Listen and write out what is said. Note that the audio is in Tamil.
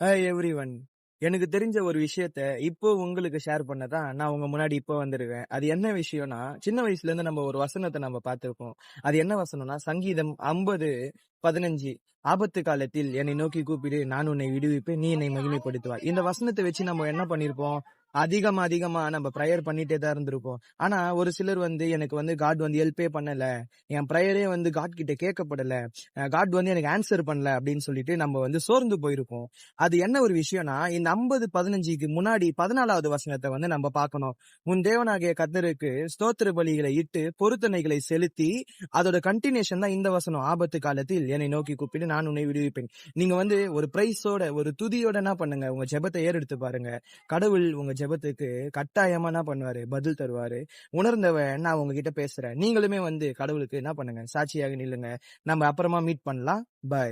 Hi everyone. எனக்கு தெரிஞ்ச ஒரு விஷயத்த இப்போ உங்களுக்கு ஷேர் பண்ண தான் நான் உங்க முன்னாடி இப்போ வந்திருக்கேன். அது என்ன விஷயம்னா, சின்ன வயசுல இருந்து நம்ம ஒரு வசனத்த நம்ம பார்த்திருப்போம். அது என்ன வசனம்னா, சங்கீதம் 50:15 ஆபத்து காலத்தில் என்னை நோக்கி கூப்பிடு, நான் உன்னை விடுவிப்பேன், நீ என்னை மகிமைப்படுத்துவாய். இந்த வசனத்த வச்சு நம்ம என்ன பண்ணியிருப்போம், அதிகமா நம்ம பிரேயர் பண்ணிட்டே தான் இருந்திருப்போம். ஆனா ஒரு சிலர் எனக்கு காட் ஹெல்ப்பே பண்ணல. என் பிரேயரே காட் கிட்ட கேட்கப்படல. காட் எனக்கு ஆன்சர் பண்ணல அப்படின்னு சொல்லிட்டு நம்ம சோர்ந்து போயிருப்போம். அது என்ன ஒரு விஷயம்னா, இந்த 50:15க்கு முன்னாடி 14வது வசனத்த நம்ம பார்க்கணும். உன் தேவனாகிய கர்த்தருக்கு ஸ்தோத்திர பலிகளை இட்டு பொருத்தனைகளை செலுத்தி, அதோட கன்டினியூஷன் தான் இந்த வசனம். ஆபத்து காலத்தில் என்னை நோக்கி கூப்பிடு, நான் உன்னை விடுவிப்பேன். நீங்க ஒரு பிரைஸோட, ஒரு துதியோட என்ன பண்ணுங்க, உங்க ஜெபத்தை ஏறெடுத்து பாருங்க. கடவுள் உங்க ஜெபத்துக்கு கட்டாயமா என்ன பண்ணுவாரு, பதில் தருவாரு. உணர்ந்தவன் நான் உங்ககிட்ட பேசுறேன். நீங்களுமே கடவுளுக்கு என்ன பண்ணுங்க, சாட்சியாக நில்லுங்க. நம்ம அப்புறமா மீட் பண்ணலாம். பை.